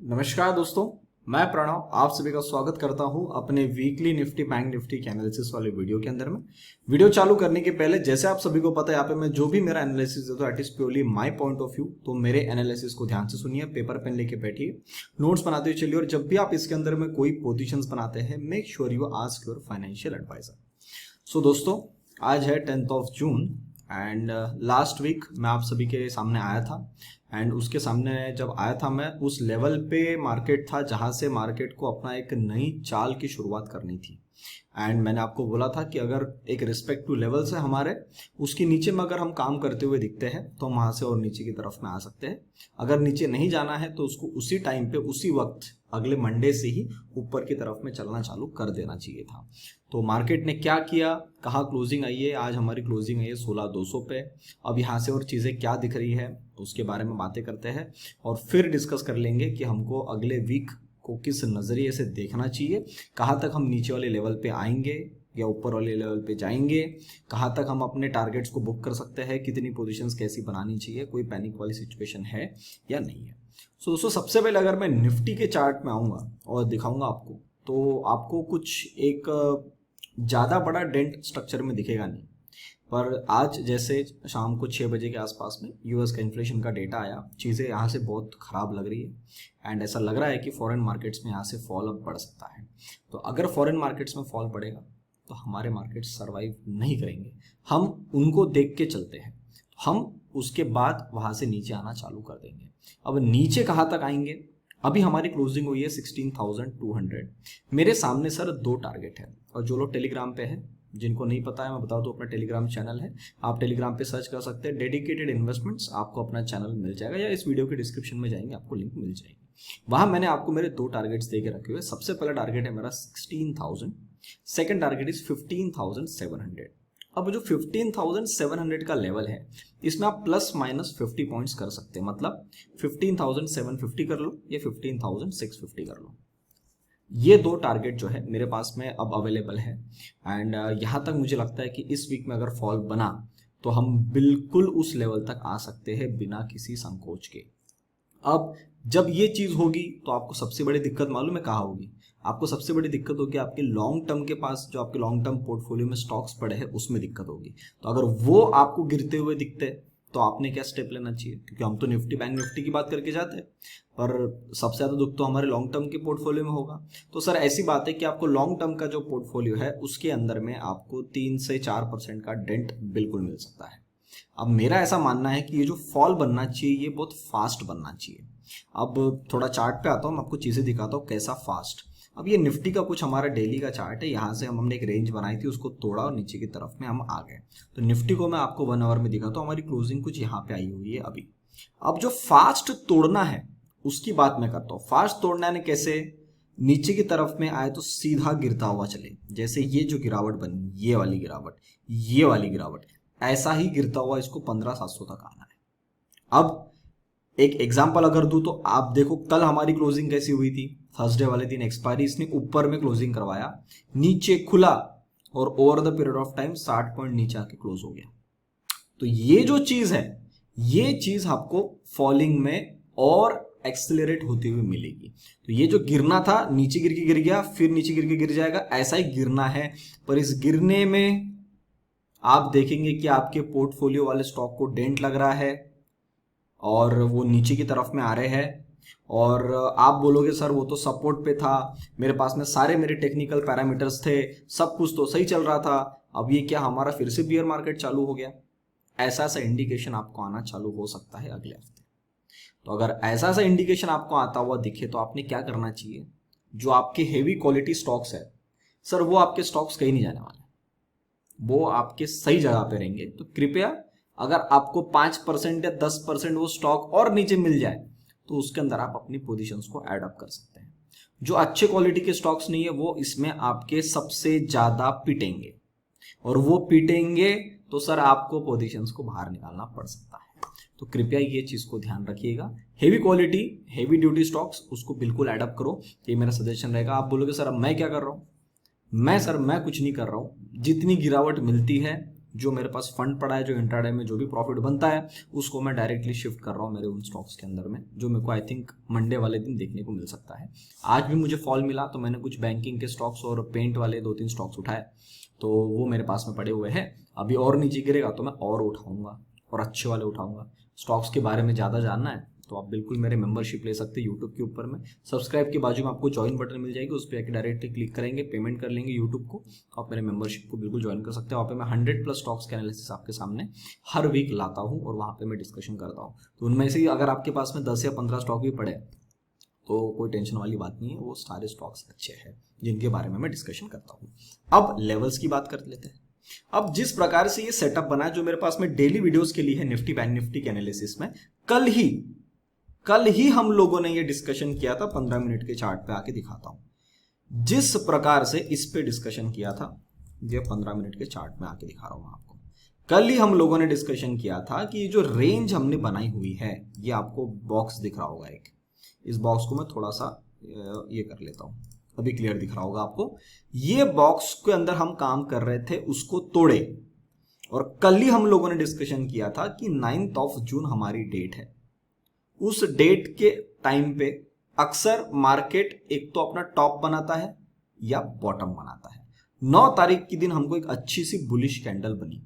नमस्कार दोस्तों, मैं प्रणव आप सभी का स्वागत करता हूं अपने वीकली निफ्टी बैंक निफ्टी के एनालिसिस वाले वीडियो के अंदर में। वीडियो चालू करने के पहले जैसे आप सभी को पता है यहाँ पे मैं जो भी मेरा एनालिसिस है तो it is purely my point of view. तो मेरे एनालिसिस को ध्यान से सुनिए, पेपर पेन लेके बैठिए, नोट्स बनाते हुए चलिए और जब भी आप इसके अंदर में कोई पोजिशन बनाते हैं make sure you ask your financial adviser. So दोस्तों, आज है 10th of June and last week मैं आप सभी के सामने आया था एंड उसके सामने जब आया था मैं उस लेवल पे मार्केट था जहां से मार्केट को अपना एक नई चाल की शुरुआत करनी थी। एंड मैंने आपको बोला था कि अगर एक रिस्पेक्टिव लेवल्स है हमारे, उसके नीचे में अगर हम काम करते हुए दिखते हैं तो हम वहां से और नीचे की तरफ में आ सकते हैं। अगर नीचे नहीं जाना है तो उसको उसी टाइम पे उसी वक्त अगले मंडे से ही ऊपर की तरफ में चलना चालू कर देना चाहिए था। तो मार्केट ने क्या किया, कहाँ क्लोजिंग आई है, आज हमारी क्लोजिंग आई है 16,200 पे। अब यहाँ से और चीज़ें क्या दिख रही है उसके बारे में बातें करते हैं और फिर डिस्कस कर लेंगे कि हमको अगले वीक को किस नज़रिए से देखना चाहिए, कहाँ तक हम नीचे वाले लेवल पे आएंगे या ऊपर वाले लेवल पे जाएंगे, कहाँ तक हम अपने टारगेट्स को बुक कर सकते हैं, कितनी पोजीशंस कैसी बनानी चाहिए, कोई पैनिक वाली सिचुएशन है या नहीं है। सो दोस्तों, सबसे पहले अगर मैं निफ्टी के चार्ट में आऊँगा और दिखाऊंगा आपको, तो आपको कुछ एक ज़्यादा बड़ा डेंट स्ट्रक्चर में दिखेगा नहीं। पर आज जैसे शाम को 6 बजे के आसपास में यूएस का इन्फ्लेशन का डेटा आया, चीज़ें यहाँ से बहुत ख़राब लग रही है एंड ऐसा लग रहा है कि फॉरेन मार्केट्स में यहाँ से फॉल अब बढ़ सकता है। तो अगर फॉरेन मार्केट्स में फॉल बढ़ेगा तो हमारे मार्केट्स सर्वाइव नहीं करेंगे, हम उनको देख के चलते हैं, हम उसके बाद वहाँ से नीचे आना चालू कर देंगे। अब नीचे कहाँ तक आएंगे, अभी हमारी क्लोजिंग हुई है 16,200। मेरे सामने सर 2 टारगेट है और जो लोग टेलीग्राम पे है, जिनको नहीं पता है मैं बता दूं, अपना टेलीग्राम चैनल है, आप टेलीग्राम पे सर्च कर सकते हैं डेडिकेटेड इन्वेस्टमेंट्स, आपको अपना चैनल मिल जाएगा या इस वीडियो के डिस्क्रिप्शन में जाएंगे आपको लिंक मिल जाएगी। वहां मैंने आपको मेरे 2 टारगेट्स दे के रखे हुए। सबसे पहला टारगेट है मेरा 16,000, सेकेंड टारगेट इज 15,700। अब जो 15,700 का लेवल है इसमें आप प्लस माइनस 50 पॉइंट्स कर सकते हैं, मतलब 15,750 कर लो या 15,650 कर लो। ये 2 टारगेट जो है मेरे पास में अब अवेलेबल है एंड यहाँ तक मुझे लगता है कि इस वीक में अगर फॉल बना तो हम बिल्कुल उस लेवल तक आ सकते हैं बिना किसी संकोच के। अब जब ये चीज़ होगी तो आपको सबसे बड़ी दिक्कत मालूम है कहाँ होगी? आपको सबसे बड़ी दिक्कत होगी आपके लॉन्ग टर्म के पास, जो आपके लॉन्ग टर्म पोर्टफोलियो में स्टॉक्स पड़े हैं उसमें दिक्कत होगी। तो अगर वो आपको गिरते हुए दिखते तो आपने क्या स्टेप लेना चाहिए? क्योंकि हम तो निफ्टी बैंक निफ्टी की बात करके जाते हैं, पर सबसे ज़्यादा दुख तो हमारे लॉन्ग टर्म के पोर्टफोलियो में होगा। तो सर ऐसी बात है कि आपको लॉन्ग टर्म का जो पोर्टफोलियो है उसके अंदर में आपको 3 से 4% का डेंट बिल्कुल मिल सकता है। अब मेरा ऐसा मानना है कि ये जो फॉल बनना चाहिए ये बहुत फास्ट बनना चाहिए। अब थोड़ा चार्ट पे आता हूँ, मैं आपको चीज़ें दिखाता हूँ कैसा फास्ट। अब ये निफ्टी का कुछ हमारा डेली का चार्ट है, यहाँ से हमने एक रेंज बनाई थी, उसको तोड़ा और नीचे की तरफ में हम आ गए। तो निफ्टी को मैं आपको 1 आवर में दिखाता हूँ, हमारी क्लोजिंग कुछ यहाँ पे आई हुई है अभी। अब जो फास्ट तोड़ना है उसकी बात मैं करता हूँ। फास्ट तोड़ना है कैसे? नीचे की तरफ में आए तो सीधा गिरता हुआ चले, जैसे ये जो गिरावट बनी, ये वाली गिरावट, ये वाली गिरावट, ऐसा ही गिरता हुआ इसको 15,700 तक आना है। अब एक एग्जाम्पल अगर दूं तो आप देखो कल हमारी क्लोजिंग कैसी हुई थी। थर्सडे वाले दिन एक्सपायरी इसने ऊपर में क्लोजिंग करवाया, नीचे खुला और over the period of time 60 point नीचे आके क्लोज हो गया। तो ये जो चीज है, ये चीज आपको फॉलिंग में और एक्सेलरेट होती हुई मिलेगी। तो ये जो गिरना था, नीचे गिर के गिर गया, फिर नीचे गिर के गिर जाएगा, ऐसा ही गिरना है। पर इस गिरने में आप देखेंगे कि आपके पोर्टफोलियो वाले स्टॉक को डेंट लग रहा है और वो नीचे की तरफ में आ रहे हैं और आप बोलोगे सर वो तो सपोर्ट पे था, मेरे पास में सारे मेरे टेक्निकल पैरामीटर्स थे, सब कुछ तो सही चल रहा था, अब ये क्या हमारा फिर से बियर मार्केट चालू हो गया? ऐसा सा इंडिकेशन आपको आना चालू हो सकता है अगले हफ्ते। तो अगर ऐसा सा इंडिकेशन आपको आता हुआ दिखे तो आपने क्या करना चाहिए? जो आपके हेवी क्वालिटी स्टॉक्स है सर, वो आपके स्टॉक्स कहीं नहीं जाने वाले, वो आपके सही जगह पे रहेंगे। तो कृपया अगर आपको 5% या 10% वो स्टॉक और नीचे मिल जाए तो उसके अंदर आप अपनी पोजीशंस को ऐड अप कर सकते हैं। जो अच्छे क्वालिटी के स्टॉक्स नहीं है वो इसमें आपके सबसे ज्यादा पिटेंगे और वो पिटेंगे तो सर आपको पोजीशंस को बाहर निकालना पड़ सकता है। तो कृपया ये चीज को ध्यान रखिएगा। Heavy quality heavy duty stocks उसको बिल्कुल ऐड अप करो, ये मेरा सजेशन रहेगा। आप बोलोगे सर अब मैं क्या कर रहा हूँ? मैं कुछ नहीं कर रहा हूँ। जितनी गिरावट मिलती है जो मेरे पास फंड पड़ा है, जो इंट्राडे में जो भी प्रॉफिट बनता है उसको मैं डायरेक्टली शिफ्ट कर रहा हूँ मेरे उन स्टॉक्स के अंदर में, जो मेरे को आई थिंक मंडे वाले दिन देखने को मिल सकता है। आज भी मुझे फॉल मिला तो मैंने कुछ बैंकिंग के स्टॉक्स और पेंट वाले 2-3 स्टॉक्स उठाए, तो वो मेरे पास में पड़े हुए हैं। अभी और नीचे गिरेगा तो मैं और उठाऊंगा और अच्छे वाले उठाऊंगा। स्टॉक्स के बारे में ज़्यादा जानना है तो आप बिल्कुल मेरे मेंबरशिप ले सकते हैं यूट्यूब के ऊपर में। सब्सक्राइब के बाजू में आपको ज्वाइन बटन मिल जाएगी, उस पर आके डायरेक्टली क्लिक करेंगे, पेमेंट कर लेंगे यूट्यूब को, आप मेरे मेंबरशिप को बिल्कुल ज्वाइन कर सकते हैं। वहाँ पे मैं 100+ स्टॉक्स के एनालिसिस आपके सामने हर वीक लाता हूँ और वहाँ पे मैं डिस्कशन करता हूँ। तो उनमें से अगर आपके पास में 10 या 15 स्टॉक भी पड़े तो कोई टेंशन वाली बात नहीं है, वो सारे स्टॉक्स अच्छे हैं जिनके बारे में मैं डिस्कशन करता हूँ। अब लेवल्स की बात कर लेते हैं। अब जिस प्रकार से ये सेटअप बना है जो मेरे पास में डेली वीडियोस के लिए है निफ्टी बैंक निफ्टी के एनालिसिस में, कल ही हम लोगों ने ये डिस्कशन किया था। 15 मिनट के चार्ट पे आके दिखाता हूं जिस प्रकार से इस पे डिस्कशन किया था, ये 15 मिनट के चार्ट में आके दिखा रहा हूं आपको। कल ही हम लोगों ने डिस्कशन किया था कि ये जो रेंज हमने बनाई हुई है, ये आपको बॉक्स दिख रहा होगा एक, इस बॉक्स को मैं थोड़ा सा ये कर लेता हूं, अभी क्लियर दिख रहा होगा आपको। ये बॉक्स के अंदर हम काम कर रहे थे, उसको तोड़े, और कल ही हम लोगों ने डिस्कशन किया था कि 9 जून हमारी डेट है। उस डेट के टाइम पे अक्सर मार्केट एक तो अपना टॉप बनाता है या बॉटम बनाता है। 9 तारीख के दिन हमको एक अच्छी सी बुलिश कैंडल बनी,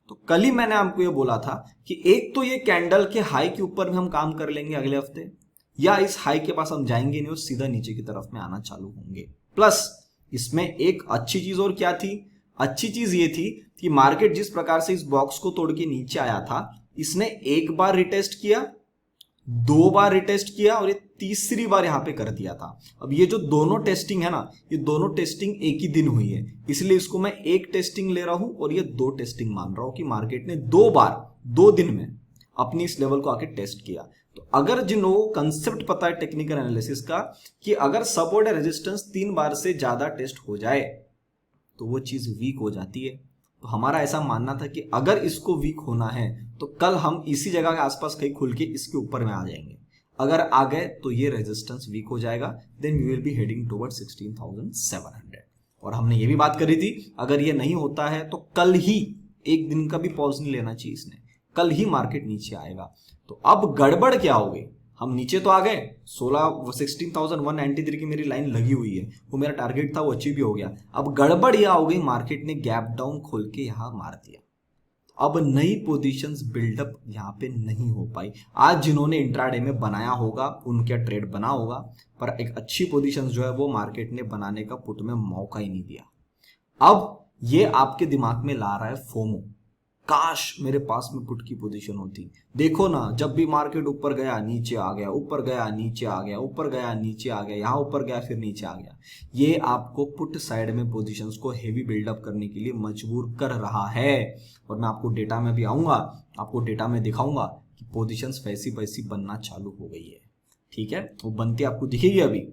तो कल ही मैंने आपको ये बोला था कि एक तो ये कैंडल के हाई के ऊपर में हम काम कर लेंगे अगले हफ्ते, या इस हाई के पास हम जाएंगे नहीं और सीधा नीचे की तरफ में आना चालू होंगे। प्लस इसमें एक अच्छी चीज और क्या थी, अच्छी चीज ये थी कि मार्केट जिस प्रकार से इस बॉक्स को तोड़ के नीचे आया था, इसने एक बार रिटेस्ट किया, 2 बार रिटेस्ट किया और ये तीसरी बार यहां पे कर दिया था। अब ये जो दोनों टेस्टिंग है ना, ये दोनों टेस्टिंग एक ही दिन हुई है, इसलिए इसको मैं एक टेस्टिंग ले रहा हूं और ये 2 टेस्टिंग मान रहा हूं कि मार्केट ने 2 बार 2 दिन में अपनी इस लेवल को आके टेस्ट किया। तो अगर जिन लोगों को कंसेप्ट पता है टेक्निकल एनालिसिस का कि अगर सपोर्ट या रेजिस्टेंस 3 बार से ज्यादा टेस्ट हो जाए तो वो चीज वीक हो जाती है। तो हमारा ऐसा मानना था कि अगर इसको वीक होना है तो कल हम इसी जगह के आसपास कहीं खुल के इसके ऊपर में आ जाएंगे। अगर आ गए तो ये रेजिस्टेंस वीक हो जाएगा, then we will be heading toward 16,700। और हमने ये भी बात करी थी अगर ये नहीं होता है तो कल ही, एक दिन का भी पॉज नहीं लेना चाहिए इसने, कल ही मार्केट नीचे आएगा। तो अब गड़बड़ क्या हो गई, हम नीचे तो आ गए, 16,193 की मेरी लाइन लगी हुई है, वो मेरा टारगेट था, वो अचीव भी हो गया। अब गड़बड़ यह हो गई, मार्केट ने गैप डाउन खोल के यहां मार दिया। अब नई पोजीशंस बिल्डअप यहां पे नहीं हो पाई। आज जिन्होंने इंट्राडे में बनाया होगा उनका ट्रेड बना होगा, पर एक अच्छी पोजीशंस जो है वो मार्केट ने बनाने का पुट में मौका ही नहीं दिया। अब ये आपके दिमाग में ला रहा है फोमो, काश मेरे पास में पुट की पोजीशन होती। देखो ना, जब भी मार्केट ऊपर गया नीचे आ गया, ऊपर गया नीचे आ गया, ऊपर गया नीचे आ गया, यहां ऊपर गया फिर नीचे आ गया। ये आपको पुट साइड में पोजीशंस को हेवी बिल्डअप करने के लिए मजबूर कर रहा है। और मैं आपको डेटा में भी आऊंगा, आपको डेटा में दिखाऊंगा कि पोजीशंस वैसी वैसी बनना चालू हो गई है। ठीक है, वो बनती आपको दिखेगी अभी।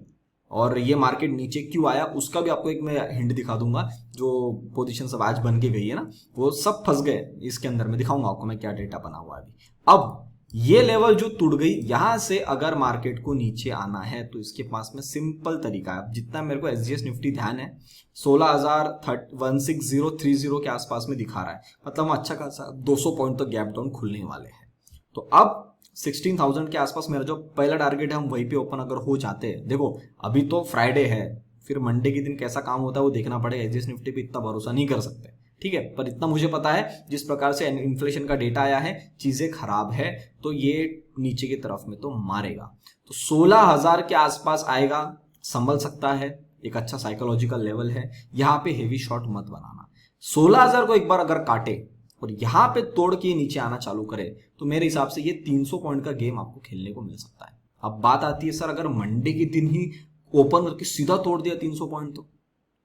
और ये मार्केट नीचे क्यों आया उसका भी आपको एक मैं हिंट दिखा दूंगा। जो पोजीशन सब आज बन के गई है ना, वो सब फंस गए इसके अंदर, मैं दिखाऊंगा आपको मैं क्या डेटा बना हुआ है अभी। अब ये लेवल जो टूट गई, यहां से अगर मार्केट को नीचे आना है तो इसके पास में सिंपल तरीका है। जितना मेरे को एसजीएस निफ्टी ध्यान है 16,16030 के आसपास में दिखा रहा है, मतलब हम अच्छा खासा 200 पॉइंट तो गैप डाउन खुलने वाले हैं। तो अब 16,000 के आसपास मेरा जो पहला टारगेट है हम वहीं पे ओपन अगर हो जाते हैं। देखो अभी तो फ्राइडे है, फिर मंडे के दिन कैसा काम होता है वो देखना पड़ेगा। एसजीएस निफ्टी पे इतना भरोसा नहीं कर सकते, ठीक है, पर इतना मुझे पता है जिस प्रकार से इन्फ्लेशन का डेटा आया है, चीजें खराब है, तो ये नीचे की तरफ में तो मारेगा। तो 16,000 के आसपास आएगा, संभल सकता है, एक अच्छा साइकोलॉजिकल लेवल है। यहाँ पे हेवी शॉट मत बनाना। 16,000 को एक बार अगर काटे और यहां पे तोड़ के नीचे आना चालू करे तो मेरे हिसाब से ये 300 पॉइंट का गेम आपको खेलने को मिल सकता है। अब बात आती है सर अगर मंडे के दिन ही ओपन करके सीधा तोड़ दिया 300 पॉइंट, तो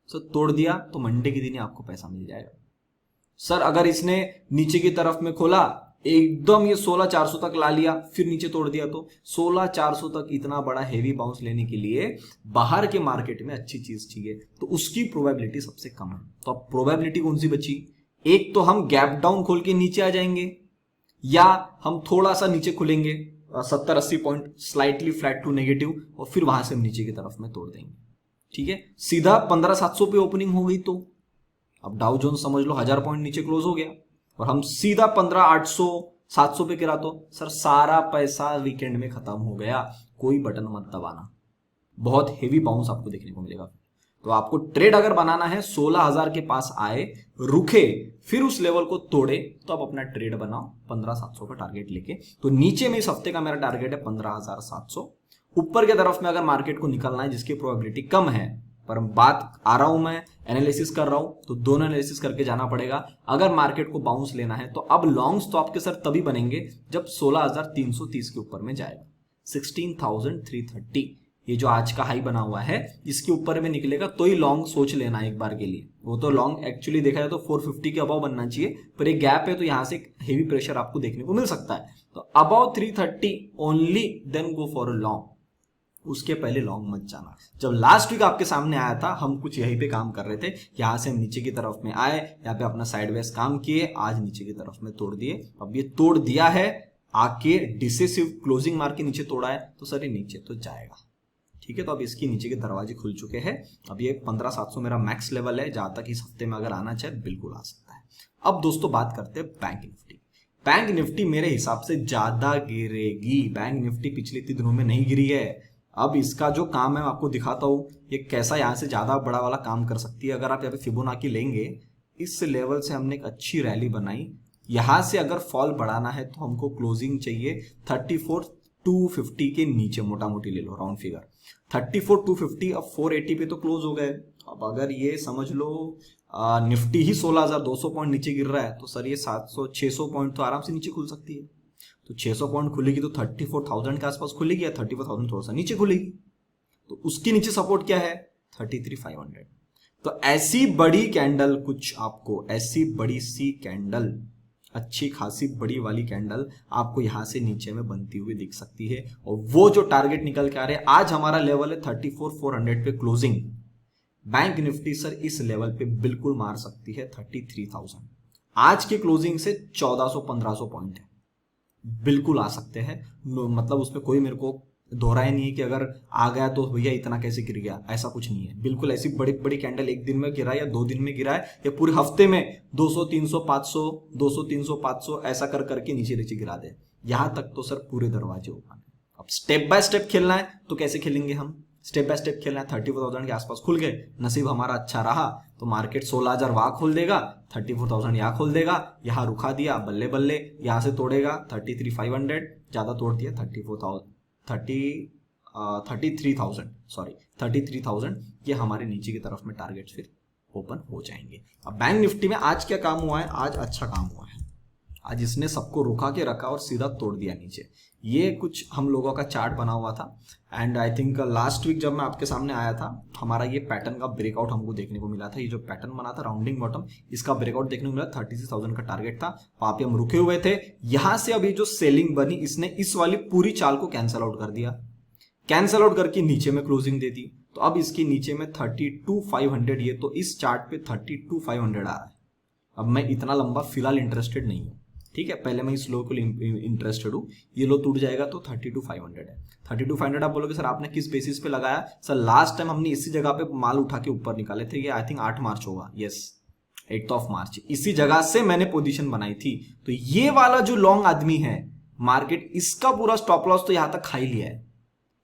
सर तोड़ दिया तो मंडे के दिन ही आपको पैसा मिल जाएगा। सर अगर इसने नीचे की तरफ में खोला, एकदम ये 16,400 तक ला लिया, फिर नीचे तोड़ दिया, तो 16,400 तक इतना बड़ा हेवी बाउंस लेने के लिए बाहर के मार्केट में अच्छी चीज चाहिए, तो उसकी प्रोबेबिलिटी सबसे कम है। तो अब प्रोबेबिलिटी कौन सी बची, एक तो हम गैप डाउन खोल के नीचे आ जाएंगे, या हम थोड़ा सा नीचे खुलेंगे 70-80 point slightly flat to negative, और फिर वहां से हम नीचे की तरफ में तोड़ देंगे। ठीक है, सीधा 15,700 पे ओपनिंग हो गई तो अब डाउ जोन्स समझ लो 1000 पॉइंट नीचे क्लोज हो गया। और हम सीधा 15,800 700 पे गिरा तो सर सारा पैसा वीकेंड में खत्म हो गया। कोई बटन मत दबाना, बहुत हेवी बाउंस आपको देखने को मिलेगा। तो आपको ट्रेड अगर बनाना है 16,000 के पास आए, रुके, फिर उस लेवल को तोड़े, तो आप अपना ट्रेड बनाओ 15,700 का टारगेट लेके। तो नीचे में इस हफ्ते का मेरा टारगेट है 15,700। ऊपर की तरफ में अगर मार्केट को निकलना है जिसकी प्रोबेबिलिटी कम है, पर बात आ रहा हूं मैं एनालिसिस कर रहा हूं, तो दोनों एनालिसिस करके जाना पड़ेगा। अगर मार्केट को बाउंस लेना है तो अब लॉन्ग्स तो आपके सर तभी बनेंगे जब 16,330 के ऊपर में जाएगा। 16,330 ये जो आज का हाई बना हुआ है इसके ऊपर में निकलेगा तो ही लॉन्ग सोच लेना एक बार के लिए। वो तो लॉन्ग एक्चुअली देखा जाए तो 450 के अबाव बनना चाहिए, पर एक गैप है तो यहां से हेवी प्रेशर आपको देखने को मिल सकता है। तो above 330 only then go for a long, उसके पहले लॉन्ग मत जाना। जब लास्ट वीक आपके सामने आया था हम कुछ यहीं पे काम कर रहे थे, यहां से हम नीचे की तरफ में आए, यहाँ पे अपना साइडवेज काम किए, आज नीचे की तरफ में तोड़ दिए। अब ये तोड़ दिया है, आके डिसेसिव क्लोजिंग मार के नीचे तोड़ा है, तो सर ये नीचे तो जाएगा। ठीक है, तो अब इसकी नीचे के दरवाजे खुल चुके हैं। अब ये 15,700 मेरा मैक्स लेवल है, जहां तक इस हफ्ते में अगर आना चाहे बिल्कुल आ सकता है। अब दोस्तों बात करते हैं बैंक निफ्टी। बैंक निफ्टी मेरे हिसाब से ज्यादा गिरेगी। बैंक निफ्टी पिछले 3 दिनों में नहीं गिरी है। अब इसका जो काम है मैं आपको दिखाता हूं, ये कैसा यहां से ज्यादा बड़ा वाला काम कर सकती है। अगर आप यहाँ पे फिबोनाची लेंगे, इस लेवल से हमने एक अच्छी रैली बनाई, यहां से अगर फॉल बढ़ाना है तो हमको क्लोजिंग चाहिए 34,250 के नीचे, मोटा मोटी ले लो राउंड फिगर 34,250। अब 480 पे तो क्लोज हो गए। अब अगर ये समझ लो निफ्टी ही 16,200 पॉइंट नीचे गिर रहा है, तो सर ये 700-600 पॉइंट तो आराम से नीचे खुल सकती है। तो 600 पॉइंट खुलेगी तो 34,000 के आसपास खुलेगी, या 34,000 थोड़ा सा नीचे खुलेगी। तो उसके नीचे सपोर्ट क्या है 33,500। तो ऐसी बड़ी कैंडल, कुछ आपको ऐसी बड़ी सी कैंडल, अच्छी खासी बड़ी वाली कैंडल आपको यहां से नीचे में बनती हुई दिख सकती है। और वो जो टारगेट निकल के आ रहे हैं, आज हमारा लेवल है 34,400 पे क्लोजिंग। बैंक निफ्टी सर इस लेवल पे बिल्कुल मार सकती है 33,000। आज के क्लोजिंग से 1400-1500 पॉइंट है, बिल्कुल आ सकते हैं। मतलब उसमें कोई मेरे को दोहराया नहीं है कि अगर आ गया तो भैया इतना कैसे गिर गया, ऐसा कुछ नहीं है। बिल्कुल ऐसी बड़ी बड़ी कैंडल एक दिन में गिरा है या 2 दिन में गिरा है या पूरे हफ्ते में 200-300-500 200-300-500 ऐसा कर करके नीचे नीचे गिरा दे, यहां तक तो सर पूरे दरवाजे ओपन है। अब स्टेप बाय स्टेप खेलना है तो कैसे खेलेंगे हम, स्टेप बाय स्टेप खेलना है। 34,000 के आसपास खुल गए, नसीब हमारा अच्छा रहा तो मार्केट 16,000 वहां खोल देगा, 34,000 यहां खोल देगा, यहां रुका दिया बल्ले बल्ले, यहां से तोड़ेगा 33,500, ज्यादा तोड़ दिया 33,000 ये हमारे नीचे की तरफ में टारगेट फिर ओपन हो जाएंगे। अब बैंक निफ्टी में आज क्या काम हुआ है, आज अच्छा काम हुआ है। आज इसने सबको रुका के रखा और सीधा तोड़ दिया नीचे। ये कुछ हम लोगों का चार्ट बना हुआ था, and I think last week जब मैं आपके सामने आया था, हमारा ये पैटर्न का ब्रेकआउट हमको देखने को मिला था। ये जो पैटर्न बना था राउंडिंग बॉटम, इसका ब्रेकआउट देखने को मिला। 36,000 का टारगेट था, वहां पे हम रुके हुए थे। यहां से अभी जो सेलिंग बनी, इसने इस वाली पूरी चाल को कैंसल आउट कर दिया, कैंसल आउट करके नीचे में क्लोजिंग दे दी। तो अब इसके नीचे में 32,500, ये तो इस चार्ट पे 32,500 आ रहा है। अब मैं इतना लंबा फिलहाल इंटरेस्टेड नहीं हूं, ठीक है, पहले मैं इस लो को इंटरेस्टेड हूं। ये लो टूट जाएगा तो 32,500 है। 32,500 आप बोलोगे सर आपने किस बेसिस पे लगाया, सर लास्ट टाइम हमने इसी जगह पे माल उठा के ऊपर निकाले थे, ये आई थिंक 8 मार्च होगा, यस 8 मार्च, इसी जगह से मैंने पोजीशन बनाई थी। तो ये वाला जो लॉन्ग आदमी है, मार्केट इसका पूरा स्टॉप लॉस तो यहां तक खा ही लिया है।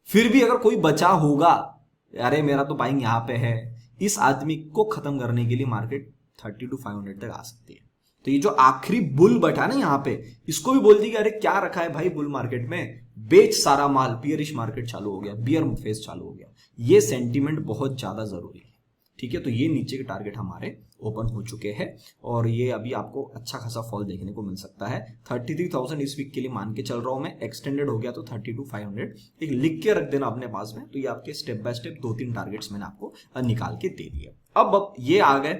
फिर भी अगर कोई बचा होगा, अरे मेरा तो बाइंग यहां पे है, इस आदमी को खत्म करने के लिए मार्केट 32,500 तक आ सकती है। तो ये जो आखिरी बुल बैठा ना यहाँ पे, इसको भी बोल दी कि अरे क्या रखा है भाई बुल मार्केट में, बेच सारा माल, बियरिश मार्केट चालू हो गया, बियर फेस चालू हो गया। ये सेंटीमेंट बहुत ज्यादा जरूरी है, ठीक है। तो ये नीचे के टारगेट हमारे ओपन हो चुके हैं और ये अभी आपको अच्छा खासा फॉल देखने को मिल सकता है। 33,000 इस वीक के लिए मान के चल रहा हूं मैं, एक्सटेंडेड हो गया तो 32,500 एक लिख के रख देना अपने पास में। तो ये आपके स्टेप बाय स्टेप 2-3 टारगेट्स मैंने आपको निकाल के दे दिए। अब ये आ गए।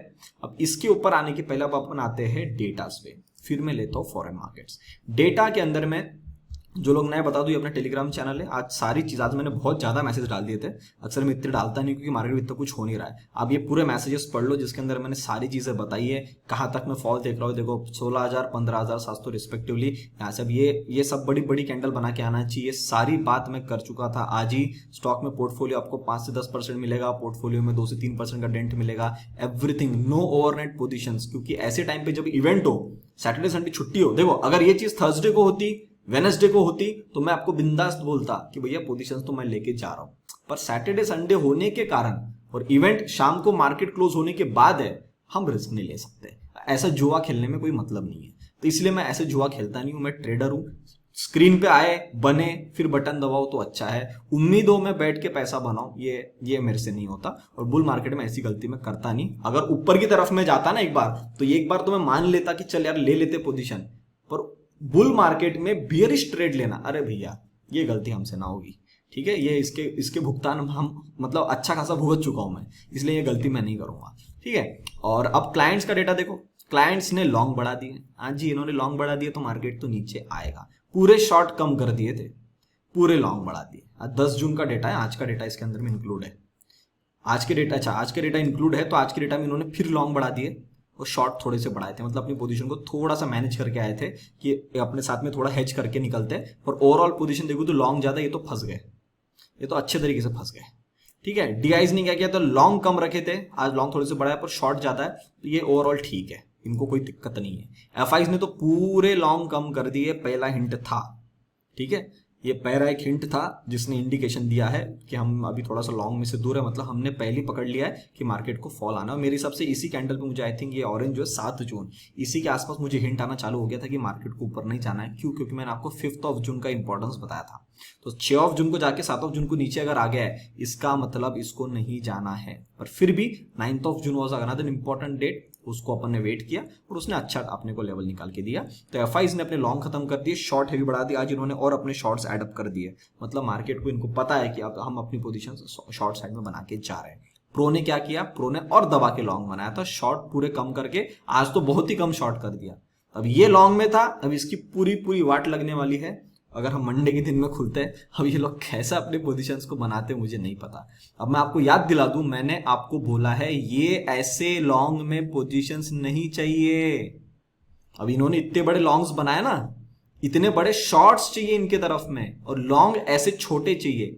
अब इसके ऊपर आने के पहले अब अपन आते हैं डेटास पे, फिर मैं लेता हूं फॉरेन मार्केट्स। डेटा के अंदर में जो लोग नए बता दूं, ये अपना टेलीग्राम चैनल है। आज सारी चीज, आज मैंने बहुत ज्यादा मैसेज डाल दिए थे। अक्सर मैं इतने डालता नहीं क्योंकि मार्केट में इतना कुछ हो नहीं रहा है। आप ये पूरे मैसेजेस पढ़ लो जिसके अंदर मैंने सारी चीजें बताई है, कहाँ तक मैं फॉल देख रहा हूँ। देखो 16,000 15,700 रिस्पेक्टिवली, यहाँ से अब ये सब बड़ी बड़ी कैंडल बना के आना चाहिए। सारी बात मैं कर चुका था। आज ही स्टॉक में पोर्टफोलियो आपको 5 से 10% मिलेगा, पोर्टफोलियो में 2 से 3% का डेंट मिलेगा। एवरीथिंग, नो ओवरनाइट पोजीशंस, क्योंकि ऐसे टाइम पे जब इवेंट हो, सैटरडे संडे छुट्टी हो। देखो अगर ये चीज थर्सडे को होती, वेनसडे को होती, तो मैं आपको बिंदास बोलता कि भैया पोजीशंस तो मैं लेके जा रहा हूं। पर सैटरडे संडे होने के कारण और इवेंट शाम को मार्केट क्लोज होने के बाद है, हम रिस्क नहीं ले सकते। ऐसा जुआ खेलने में कोई मतलब नहीं है, तो इसलिए मैं ऐसे जुआ खेलता नहीं हूं। मैं ट्रेडर हूं। स्क्रीन पे आए, बने, फिर बटन दबाओ तो अच्छा है। उम्मीदों में बैठ के पैसा बनाओ, ये मेरे से नहीं होता। और बुल मार्केट में ऐसी गलती मैं करता नहीं। अगर ऊपर की तरफ में जाता ना एक बार, तो एक बार तो मैं मान लेता कि चल यार ले लेते पोजीशन। पर बुल मार्केट में बियरिश ट्रेड लेना, अरे भैया ये गलती हमसे ना होगी। ठीक है, ये इसके भुगतान हम मतलब अच्छा खासा भुगत चुका हूं मैं, इसलिए ये गलती मैं नहीं करूंगा। ठीक है, और अब क्लाइंट्स का डेटा देखो। क्लाइंट्स ने लॉन्ग बढ़ा दिए। आज जी इन्होंने लॉन्ग बढ़ा दिए तो मार्केट तो नीचे आएगा। पूरे शॉर्ट कम कर दिए थे, पूरे लॉन्ग बढ़ा दिए। आज 10 जून का डेटा है, आज का डेटा इसके अंदर में इंक्लूड है। आज के डेटा, अच्छा आज के डेटा इंक्लूड है, तो आज के डेटा में इन्होंने फिर लॉन्ग बढ़ा दिए और शॉर्ट थोड़े से बढ़ाए थे। मतलब अपनी पोजीशन को थोड़ा सा मैनेज करके आए थे कि अपने साथ में थोड़ा हेज करके निकलते। और ओवरऑल पोजीशन देखो तो लॉन्ग ज्यादा, ये तो फंस गए, ये तो अच्छे तरीके से फंस गए। ठीक है, डीआईज ने क्या किया, तो लॉन्ग कम रखे थे, आज लॉन्ग थोड़े से बढ़ाया पर शॉर्ट ज्यादा है, तो ये ओवरऑल ठीक है, इनको कोई दिक्कत नहीं है। एफआईज ने तो पूरे लॉन्ग कम कर दिए, पहला हिंट था। ठीक है, ये पहला एक हिंट था जिसने इंडिकेशन दिया है कि हम अभी थोड़ा सा लॉन्ग में से दूर है। मतलब हमने पहले पकड़ लिया है कि मार्केट को फॉल आना है। मेरे हिसाब से इसी कैंडल पे मुझे आई थिंक ये ऑरेंज जो है 7 जून, इसी के आसपास मुझे हिंट आना चालू हो गया था कि मार्केट को ऊपर नहीं जाना है। क्यों? क्योंकि मैंने आपको 5 जून का इंपॉर्टेंस बताया था। तो 6 जून को जाके 7 जून को नीचे अगर आ गया है, इसका मतलब इसको नहीं जाना है। पर फिर भी 9 जून वॉज अनदर इंपॉर्टेंट डेट, उसको अपन ने वेट किया और उसने अच्छा अपने को लेवल निकाल के दिया। तो एफआईज ने अपने लॉन्ग खत्म कर दिए, शॉर्ट हैवी बढ़ा दिया। आज इन्होंने और अपने शॉर्ट्स एडअप कर दिए। मतलब मार्केट को इनको पता है कि अब हम अपनी पोजीशन शॉर्ट साइड में बना के जा रहे हैं। प्रो ने क्या किया, प्रो ने और दबा के लॉन्ग बनाया था, शॉर्ट पूरे कम करके आज तो बहुत ही कम शॉर्ट कर दिया। अब ये लॉन्ग में था, अब इसकी पूरी पूरी वाट लगने वाली है अगर हम मंडे के दिन में खुलते हैं। अब ये लोग कैसे अपने पोजीशंस को बनाते मुझे नहीं पता। अब मैं आपको याद दिला दूं, मैंने आपको बोला है ये ऐसे लॉन्ग में पोजीशंस नहीं चाहिए। अब इन्होंने इतने बड़े लॉन्ग्स बनाए ना, इतने बड़े शॉर्ट्स चाहिए इनके तरफ में, और लॉन्ग ऐसे छोटे चाहिए,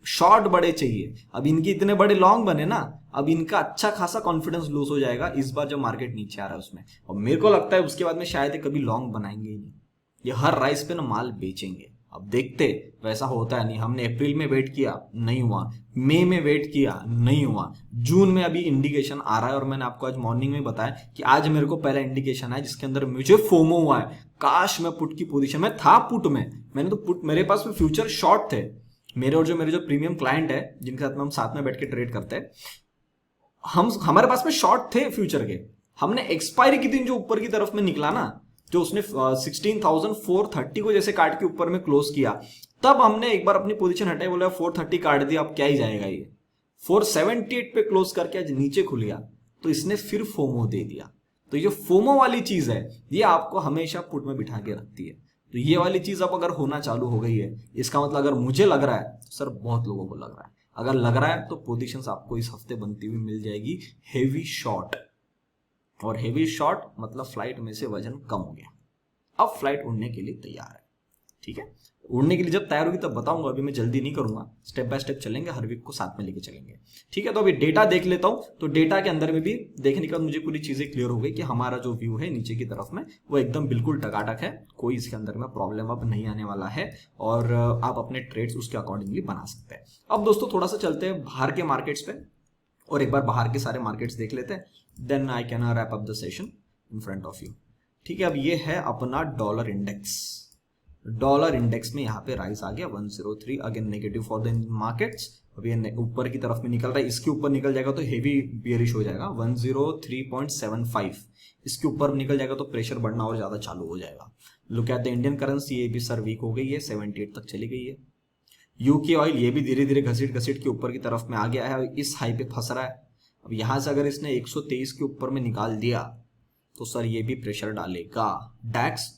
शॉर्ट बड़े चाहिए। अब इनके इतने बड़े लॉन्ग बने ना, अब इनका अच्छा खासा कॉन्फिडेंस लूज हो जाएगा इस बार जब मार्केट नीचे आ रहा है उसमें। और मेरे को लगता है उसके बाद में शायद कभी लॉन्ग बनाएंगे ही नहीं, ये हर राइस पे ना माल बेचेंगे। अब देखते, वैसा होता है नहीं। हमने अप्रैल में वेट किया, नहीं हुआ। मई में वेट किया, नहीं हुआ। जून में अभी इंडिकेशन आ रहा है, और मैंने आपको आज मॉर्निंग में बताया कि आज मेरे को पहला इंडिकेशन है जिसके अंदर मुझे फोमो हुआ है। काश मैं पुट की पोजीशन में था, पुट में मैंने तो पुट, मेरे पास में फ्यूचर शॉर्ट थे मेरे, और मेरे जो प्रीमियम क्लाइंट है जिनके साथ में हम साथ में बैठ के ट्रेड करते हैं, हमारे पास में शॉर्ट थे फ्यूचर के। हमने एक्सपायरी के दिन जो ऊपर की तरफ में निकला ना, जो उसने 16,430 को जैसे काट के ऊपर में क्लोज किया, तब हमने एक बार अपनी पोजीशन हटाई, बोला 430 काट दिया, अब क्या ही जाएगा ये। 478 पे क्लोज करके आज नीचे खुल गया, तो इसने फिर फोमो दे दिया। तो ये फोमो वाली चीज है, ये आपको हमेशा पुट में बिठा के रखती है। तो ये वाली चीज अब अगर होना चालू हो गई है, इसका मतलब अगर मुझे लग रहा है, सर बहुत लोगों को लग रहा है, अगर लग रहा है तो पोजीशंस आपको इस हफ्ते बनती हुई मिल जाएगी हेवी शॉर्ट। और हेवी शॉर्ट मतलब फ्लाइट में से वजन कम हो गया, अब फ्लाइट उड़ने के लिए तैयार है। ठीक है, उड़ने के लिए जब तैयार होगी तब बताऊंगा, अभी मैं जल्दी नहीं करूंगा, स्टेप बाय स्टेप चलेंगे, हर वीक को साथ में लेके चलेंगे। ठीक है, तो अभी डेटा देख लेता हूं। तो डेटा के अंदर में भी देखने के बाद मुझे पूरी चीजें क्लियर हो गई कि हमारा जो व्यू है नीचे की तरफ में वो एकदम बिल्कुल टकाटक है, कोई इसके अंदर में प्रॉब्लम अब नहीं आने वाला है, और आप अपने ट्रेड्स उसके अकॉर्डिंगली बना सकते हैं। अब दोस्तों थोड़ा सा चलते हैं बाहर के मार्केट्स पे, और एक बार बाहर के सारे मार्केट्स देख लेते हैं, then I can wrap up the session in front of you. ठीक है, अब ये है अपना डॉलर इंडेक्स। डॉलर इंडेक्स में यहाँ पे राइज आ गया 103, again negative for the markets. अब ये ऊपर की तरफ में निकल रहा है, इसके ऊपर निकल जाएगा तो हेवी बियरिश हो जाएगा 103.75, इसके ऊपर निकल जाएगा तो प्रेशर बढ़ना और ज्यादा चालू हो जाएगा। Look at the Indian currency, ये भी सर वीक हो गई है, 78 तक चली गई है। यूके ऑयल ये भी धीरे धीरे घसीट घसीट के ऊपर की तरफ में आ गया है, इस हाई पे फंस रहा है। अब यहां से अगर इसने 123 के ऊपर में निकाल दिया तो सर ये भी प्रेशर डालेगा। डैक्स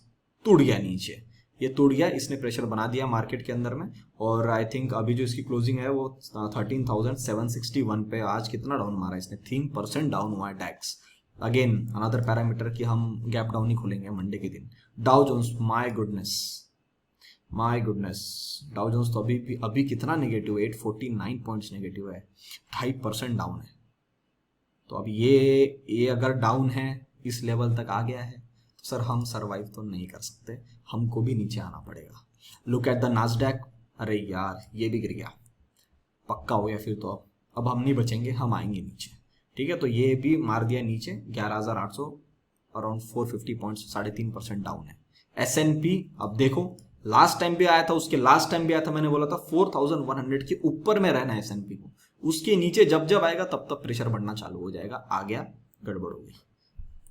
टूट गया नीचे, ये टूट गया, इसने प्रेशर बना दिया मार्केट के अंदर में। और आई थिंक अभी जो इसकी क्लोजिंग है वो 13,761 पे। आज कितना डाउन मारा इसने, 3% डाउन हुआ है डैक्स। अगेन अनदर पैरामीटर कि हम गैप डाउन ही खोलेंगे मंडे के दिन। Dow Jones, my goodness, Dow Jones तो अभी कितना नेगेटिव है, 849 पॉइंट्स नेगेटिव है, 2.5% डाउन है। तो अब ये अगर डाउन है, इस लेवल तक आ गया है, तो सर हम सरवाइव तो नहीं कर सकते, हमको भी नीचे आना पड़ेगा। लुक एट द नास्डैक, अरे यार ये भी गिर गया, पक्का हो गया फिर तो। अब हम नहीं बचेंगे, हम आएंगे नीचे, ठीक है। तो ये भी मार दिया नीचे, 11,800, अराउंड 450 पॉइंट्स, 3.5% डाउन है। S&P अब देखो, लास्ट टाइम भी आया था, उसके लास्ट टाइम भी आया था, मैंने बोला था 4,100 के ऊपर में रहना है S&P को, उसके नीचे जब जब आएगा तब तब प्रेशर बढ़ना चालू हो जाएगा। आ गया, गड़बड़ हो गई,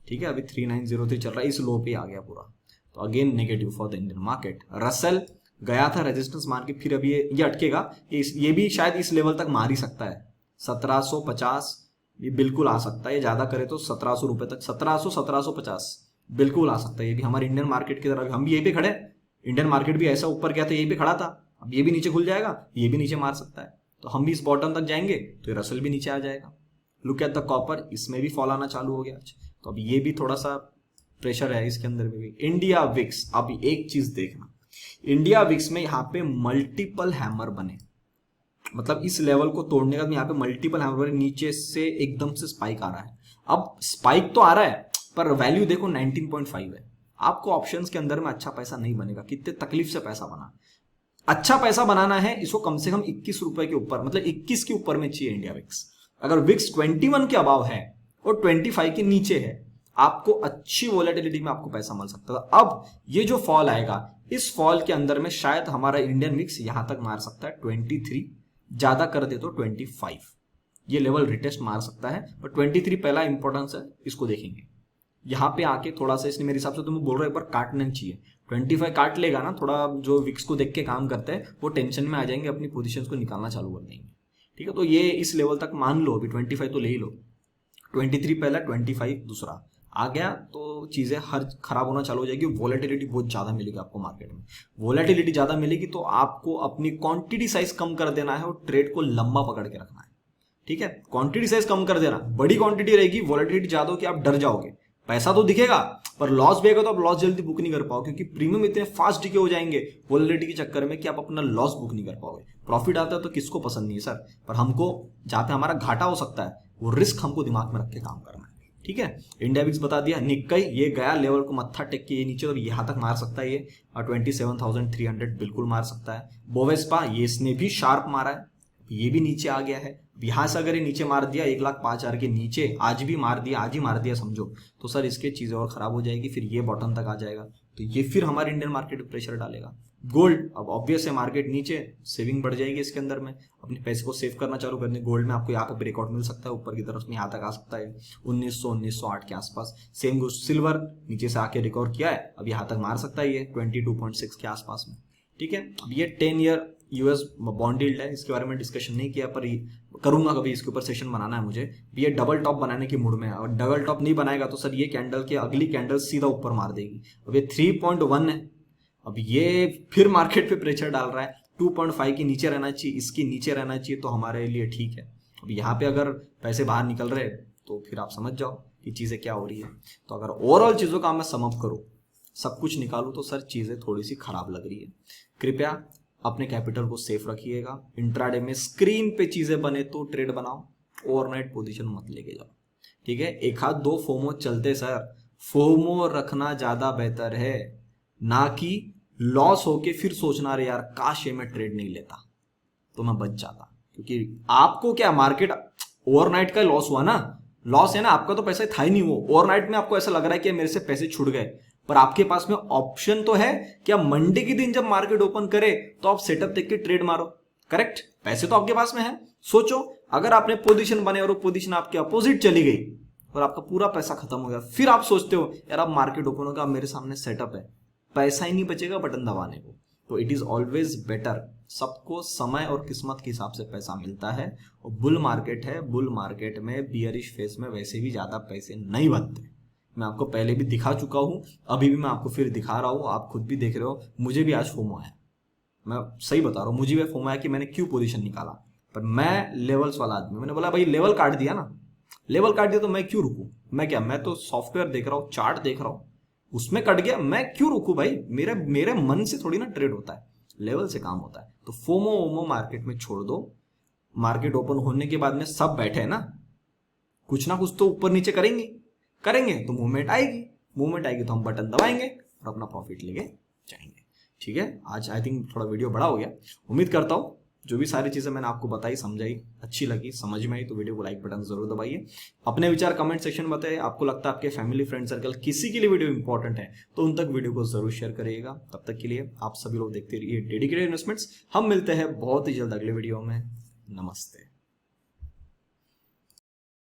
ठीक है। अभी 3903 चल रहा है, इस लो पे आ गया पूरा, तो again negative for the Indian market. Russell गया था रेजिस्टेंस मार के, फिर अभी ये अटकेगा, ये भी शायद इस लेवल तक मार ही सकता है, 1750 ये बिल्कुल आ सकता है, ये ज्यादा करे तो 1700 रुपए तक, 1750 बिल्कुल आ सकता है। ये भी हमारे इंडियन मार्केट की तरफ, हम भी यहीं पे खड़े, इंडियन मार्केट भी ऐसा ऊपर गया था, यहीं पे खड़ा था, अब ये भी नीचे खुल जाएगा, ये भी नीचे मार सकता है, तो हम भी इस बॉटम तक जाएंगे तो ये रसल भी नीचे आ जाएगा। लुक एट द कॉपर, इसमें भी फॉल आना चालू हो गया, तो अब ये भी थोड़ा सा प्रेशर है इसके अंदर में भी। इंडिया विक्स, अब एक चीज देखना, इंडिया विक्स में यहाँ पे मल्टीपल हैमर बने, मतलब इस लेवल को तोड़ने का यहाँ पे मल्टीपल हैमर बने, नीचे से एकदम से स्पाइक आ रहा है। अब स्पाइक तो आ रहा है पर वैल्यू देखो 19.5 है। आपको ऑप्शंस के अंदर में अच्छा पैसा नहीं बनेगा, कितने तकलीफ से पैसा बना। अच्छा पैसा बनाना है इसको कम से कम 21 रुपए के ऊपर, मतलब 21 के ऊपर में चाहिए इंडिया विक्स। अगर विक्स 21 के अबाव है और 25 के नीचे है, आपको अच्छी वोलेटिलिटी में आपको पैसा मिल सकता था। अब ये जो फॉल आएगा, इस फॉल के अंदर में शायद हमारा इंडियन विक्स यहां तक मार सकता है 23, ज्यादा कर दे तो 25, ये लेवल रिटेस्ट मार सकता है। पर 23 पहला इंपॉर्टेंस है, इसको देखेंगे। यहाँ पे आके थोड़ा सा इसने मेरे हिसाब से तुम्हें बोल रहा है एक बार काटना चाहिए, 25 काट लेगा ना, थोड़ा जो विक्स को देख के काम करते हैं वो टेंशन में आ जाएंगे, अपनी पोजीशंस को निकालना चालू कर देंगे, ठीक है। तो ये इस लेवल तक मान लो, अभी 25 तो ले ही लो, 23 पहला, 25 दूसरा आ गया, तो चीजें हर खराब होना चालू हो जाएगी। वोलेटिलिटी बहुत ज्यादा मिलेगी आपको मार्केट में, वोलेटिलिटी ज्यादा मिलेगी तो आपको अपनी क्वांटिटी साइज कम कर देना है और ट्रेड को लंबा पकड़ के रखना है, ठीक है। क्वांटिटी साइज कम कर देना, बड़ी क्वांटिटी रहेगी, वोलेटिलिटी ज्यादा हो कि आप डर जाओगे, पैसा तो दिखेगा पर लॉस भी आएगा, तो आप लॉस जल्दी बुक नहीं कर पाओ, क्योंकि प्रीमियम इतने फास्ट डिके हो जाएंगे वोलेटिलिटी के चक्कर में कि आप अपना लॉस बुक नहीं कर पाओगे। प्रॉफिट आता है तो किसको पसंद नहीं है सर, पर हमको जहां पे हमारा घाटा हो सकता है वो रिस्क हमको दिमाग में रख के काम करना है, ठीक है। इंडिया विक्स बता दिया। निक्कई ये गया लेवल को मत्था टेक के ये नीचे, तो यहां तक मार सकता है ये, और 27,300 बिल्कुल मार सकता है। बोवेस्पा ये इसने भी शार्प मारा है, ये भी नीचे आ गया है। यहां से अगर ये नीचे मार दिया 1,05,000 के नीचे, आज ही मार दिया समझो, तो सर इसके चीजें और खराब हो जाएगी, फिर ये बॉटम तक आ जाएगा, तो ये फिर हमारे इंडियन मार्केट पे प्रेशर डालेगा। गोल्ड, अब ऑब्वियस है मार्केट नीचे, सेविंग बढ़ जाएगी इसके अंदर में, अपने पैसे को सेव करना चालू करने। गोल्ड में आपको यहाँ पे ब्रेकआउट मिल सकता है, ऊपर की तरफ में यहाँ तक आ सकता है 1908 के आसपास। सेम सिल्वर नीचे से आके रिकवर किया है, अब यहाँ तक मार सकता है ये 22.6 के आसपास में, ठीक है। अब ये 10 ईयर यूएस बॉन्ड यील्ड है, इसके बारे में डिस्कशन नहीं किया, पर करूंगा कभी, इसके ऊपर सेशन बनाना है मुझे। ये डबल टॉप बनाने की मूड में है, और डबल टॉप नहीं बनाएगा तो सर ये कैंडल के अगली कैंडल सीधा ऊपर मार देगी। अब ये 3.1 है, अब ये फिर मार्केट पे प्रेशर डाल रहा है, 2.5 के नीचे रहना चाहिए, इसके नीचे रहना चाहिए, तो हमारे लिए ठीक है। अब यहाँ पे अगर पैसे बाहर निकल रहे तो फिर आप समझ जाओ कि चीजें क्या हो रही है। तो अगर ओवरऑल चीजों का मैं सम अप करूं, सब कुछ निकालूं, तो सर चीजें थोड़ी सी खराब लग रही है। कृपया अपने कैपिटल को सेफ रखिएगा। इंट्राडे में स्क्रीन पे चीजें बने तो ट्रेड बनाओ, ओवरनाइट पोजीशन मत लेके जाओ, ठीक है। एक हाथ दो फोमो चलते सर, फोमो रखना ज्यादा बेहतर है, ना कि लॉस होके फिर सोचना रे यार काश ये मैं ट्रेड नहीं लेता तो मैं बच जाता। क्योंकि आपको क्या, मार्केट ओवरनाइट का लॉस हुआ ना, लॉस है ना, आपका तो पैसा था ही नहीं, वो ओवरनाइट में आपको ऐसा लग रहा है कि मेरे से पैसे छूट गए, पर आपके पास में ऑप्शन तो है कि आप मंडे के दिन जब मार्केट ओपन करे तो आप सेटअप देख के ट्रेड मारो, करेक्ट। पैसे तो आपके पास में है। सोचो अगर आपने पोजीशन बने और वो पोजीशन आपके अपोजिट चली गई और आपका पूरा पैसा खत्म हो गया, फिर आप सोचते हो यार अब मार्केट ओपन होगा, मेरे सामने सेटअप है, पैसा ही नहीं बचेगा बटन दबाने को। तो इट इज ऑलवेज बेटर, सबको समय और किस्मत के हिसाब से पैसा मिलता है। और बुल मार्केट है, बुल मार्केट में बियरिश फेस में वैसे भी ज्यादा पैसे नहीं बनते। मैं आपको पहले भी दिखा चुका हूं, अभी भी मैं आपको फिर दिखा रहा हूं, आप खुद भी देख रहे हो। मुझे भी आज फोमो आया, मैं सही बता रहा हूँ, मुझे भी फोमो आया कि मैंने क्यों पोजीशन निकाला। पर मैं लेवल्स वाला आदमी, मैंने बोला भाई लेवल काट दिया ना, लेवल काट दिया तो मैं क्यों रुकूं। मैं क्या, मैं तो सॉफ्टवेयर देख रहा हूँ, चार्ट देख रहा हूँ, उसमें कट गया, मैं क्यों रुकूं भाई। मेरे मेरे मन से थोड़ी ना ट्रेड होता है, लेवल से काम होता है। तो फोमो वोमो मार्केट में छोड़ दो। मार्केट ओपन होने के बाद में सब बैठे हैं ना, कुछ ना कुछ तो ऊपर नीचे करेंगे, करेंगे तो मूवमेंट आएगी, मूवमेंट आएगी तो हम बटन दबाएंगे और अपना प्रॉफिट लेके जाएंगे। ठीक है, आज आई थिंक थोड़ा वीडियो बड़ा हो गया। उम्मीद करता हूँ जो भी सारी चीजें मैंने आपको बताई, समझाई, अच्छी लगी, समझ में आई तो वीडियो को लाइक बटन जरूर दबाइए। अपने विचार कमेंट सेक्शन में बताइए। आपको लगता है आपके फैमिली फ्रेंड सर्कल किसी के लिए वीडियो इंपॉर्टेंट है तो उन तक वीडियो को जरूर शेयर करिएगा। तब तक के लिए आप सभी लोग देखते रहिए डेडिकेटेड इन्वेस्टमेंट्स। हम मिलते हैं बहुत ही जल्द अगले वीडियो में। नमस्ते।